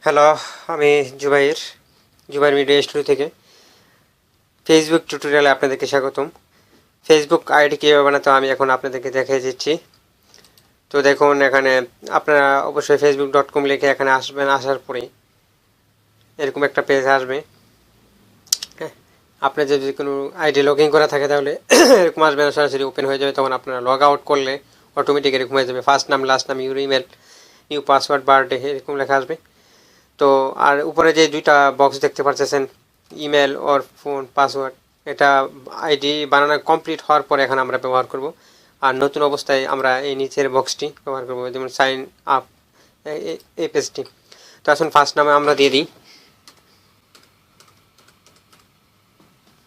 Hello, আমি Jubair media studio থেকে Facebook টিউটোরিয়ালে আপনাদেরকে স্বাগতম। ফেসবুক আইডি কীভাবে বানাতে আমি এখন আপনাদেরকে দেখিয়ে দিচ্ছি। তো দেখুন, এখানে আপনারা অবশ্যই facebook.com লিখে এখানে আসবেন। আসার পরে এরকম একটা পেজ আসবে। হ্যাঁ, আপনার যদি কোনো আইডি লগ ইন করা থাকে তাহলে এরকম আসবে, সরাসরি ওপেন হয়ে যাবে। তখন আপনারা লগ আউট করলে অটোমেটিক এরকম হয়ে যাবে। ফার্স্ট নাম, লাস্ট নাম, your email, new password, birthday, এরকম লেখা আসবে। তো আর উপরে যে দুইটা বক্স দেখতে পাচ্ছেন, ইমেল ওর ফোন পাসওয়ার্ড, এটা আইডি বানানো কমপ্লিট হওয়ার পরে এখানে আমরা ব্যবহার করব। আর নতুন অবস্থায় আমরা এই নিচের বক্সটি ব্যবহার করব, যেমন সাইন আপ, এই পেজটি। তো আসুন ফার্স্ট নামে আমরা দিয়ে দিই।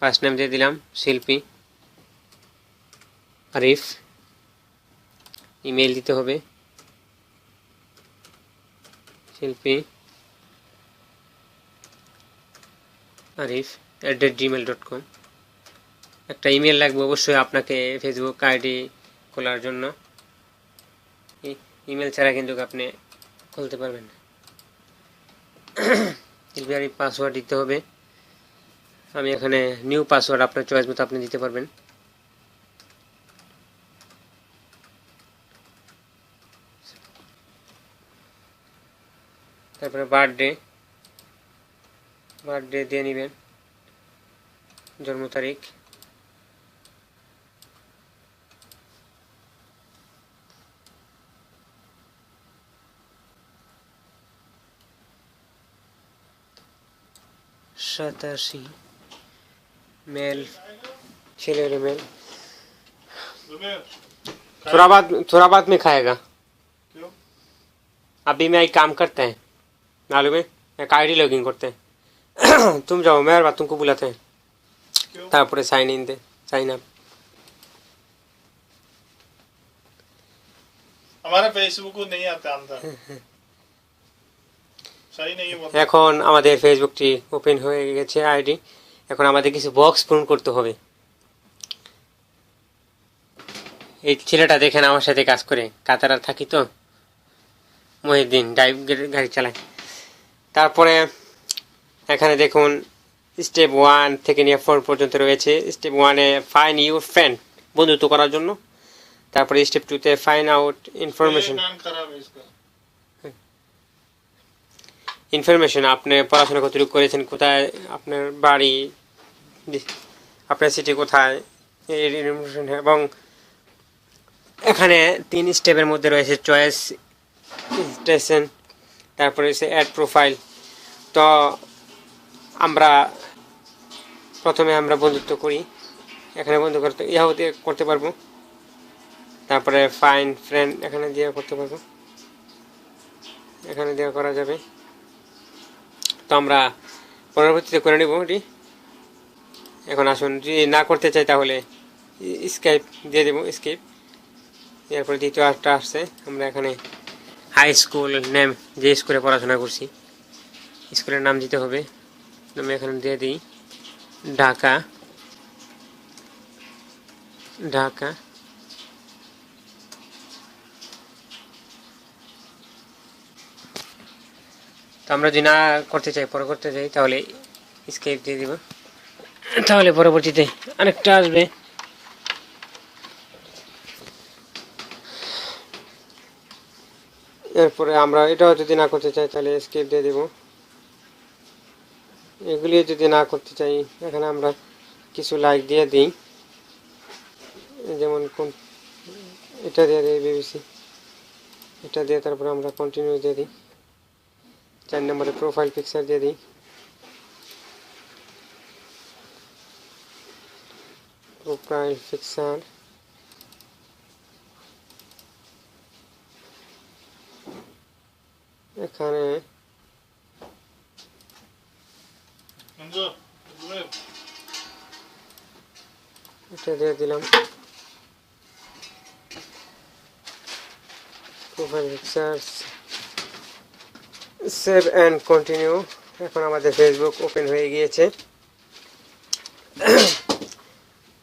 ফার্স্ট নাম দিয়ে দিলাম শিল্পী আরিফ। ইমেল দিতে হবে শিল্পী arif@gmail.com। একটা ইমেল লাগবে অবশ্যই আপনাকে ফেসবুক আইডি খোলার জন্য। ইমেল ছাড়া কিন্তু আপনি খুলতে পারবেন না। শিল্পী আরিফ পাসওয়ার্ড দিতে হবে। আমি এখানে নিউ পাসওয়ার্ড আপনার চয়েস মতো আপনি দিতে পারবেন। তারপরে বার্থডে দিয়ে নেবেন, জন্ম তারিখ, सतासी, मेल, ছেলের मेल। थोड़ा बाद में खाएगा। क्यों? अभी मैं एक काम करते हैं, मालूम है, एक आईडी लॉगिन करते हैं। तुम जाओ, मेरे बात तुमको बुलाते हैं। तारपरे साइन इन दे, साइन अप। हमारे फेसबुक को नहीं आता अंदर, सही नहीं है। এখন আমাদের ফেসবুকটি ওপেন হয়ে গেছে আইডি। এখন আমাদের কিছু বক্স পূরণ করতে হবে। এই ছেলেটা দেখেন আমার সাথে কাজ করে, কাতারে থাকি তো, মহিউদ্দিন ড্রাইভ গাড়ি চালায়। তারপরে এখানে দেখুন স্টেপ 1 থেকে নিয়ে 4 পর্যন্ত রয়েছে। স্টেপ 1-এ ফাইন্ড ইউর ফ্রেন্ড, বন্ধুত্ব করার জন্য। তারপরে স্টেপ 2-তে ফাইন্ড আউট ইনফরমেশন, আপনি পড়াশোনা কতটুকু করেছেন, কোথায় আপনার বাড়ি, আপনার সিটি কোথায়, এর ইনফরমেশন। এবং এখানে 3 স্টেপের মধ্যে রয়েছে চয়েস, স্টেশন, তারপরে হচ্ছে অ্যাড প্রোফাইল। তো আমরা প্রথমে আমরা বন্ধুত্ব করি, এখানে বন্ধু করতে পারবো। তারপরে ফাইন ফ্রেন্ড এখানে দিয়ে করতে পারবো, এখানে দিয়ে করা যাবে। তো আমরা পরবর্তীতে করে নেব এটি। এখন আসুন, যদি না করতে চাই তাহলে স্কাইপ দিয়ে দেবো, স্কাইপ। এরপরে দ্বিতীয় একটা আসছে, আমরা এখানে হাই স্কুল নেম, যে স্কুলে পড়াশোনা করছি স্কুলের নাম দিতে হবে। আমি এখানে দিয়ে দিই ঢাকা। তো আমরা যদি না করতে চাই, পরে করতে চাই, তাহলে স্কেপ দিয়ে দিব। তাহলে পরবর্তীতে আরেকটা আসবে। এরপরে আমরা এটাও যদি না করতে চাই তাহলে স্কেপ দিয়ে দিব। এগুলি যদি না করতে চাই, এখানে আমরা কিছু লাইক দিয়ে দিই, যেমন কোন এটা দিয়ে দিই বিবিসি, এটা দিয়ে তারপরে আমরা কন্টিনিউ দিয়ে দিই। 4 নম্বরে প্রোফাইল পিকচার দিয়ে দিই, প্রোফাইল পিকচার। এখানে এটা দিয়ে দিলাম profile picture, save and continue. এখন আমাদের ফেসবুক ওপেন হয়ে গিয়েছে।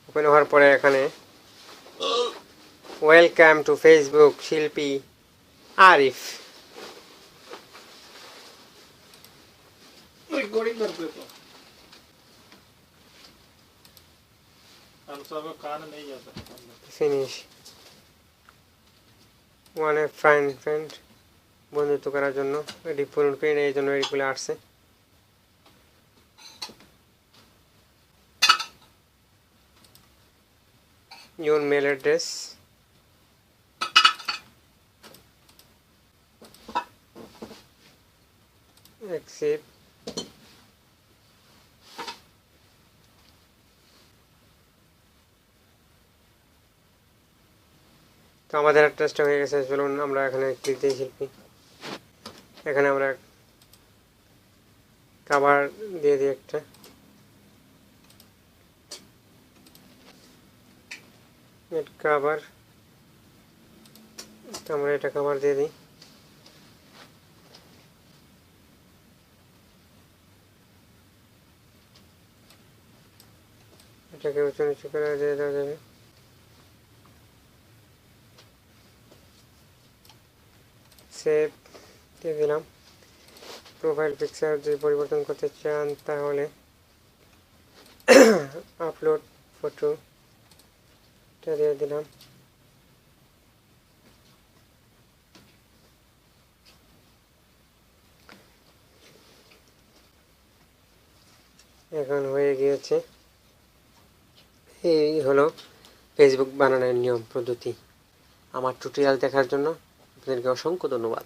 ওপেন হওয়ার পরে এখানে ওয়েলকাম টু ফেসবুক শিল্পী আরিফ, रिकॉर्डिंग करते तो अनुसार का कान नहीं जाता अंदर। ফিনিশ ওয়ানে ফ্রেন্ড বন্ধুত্ব করার জন্য এটি পূরণ করে নেই, এই জন্য এগুলো আসছে। your mail address, accept, তো আমাদের অ্যাড্রেসটা হয়ে গেছে। চলুন আমরা এখানে ক্লিক দিই শিল্পী, এখানে আমরা কভার দিয়ে দিই একটা, কভার, আমরা এটা কভার দিয়ে দিই। এটাকে উঁচু নিচু করে দিয়ে দেওয়া যাবে। সেভ দিয়ে দিলাম। প্রোফাইল পিকচার যদি পরিবর্তন করতে চান তাহলে আপলোড ফটো দিয়ে দিলাম। এখন হয়ে গিয়েছে। এই হলো ফেসবুক বানানোর নিয়ম পদ্ধতি। আমার টিউটোরিয়াল দেখার জন্য আপনাদেরকে অসংখ্য ধন্যবাদ।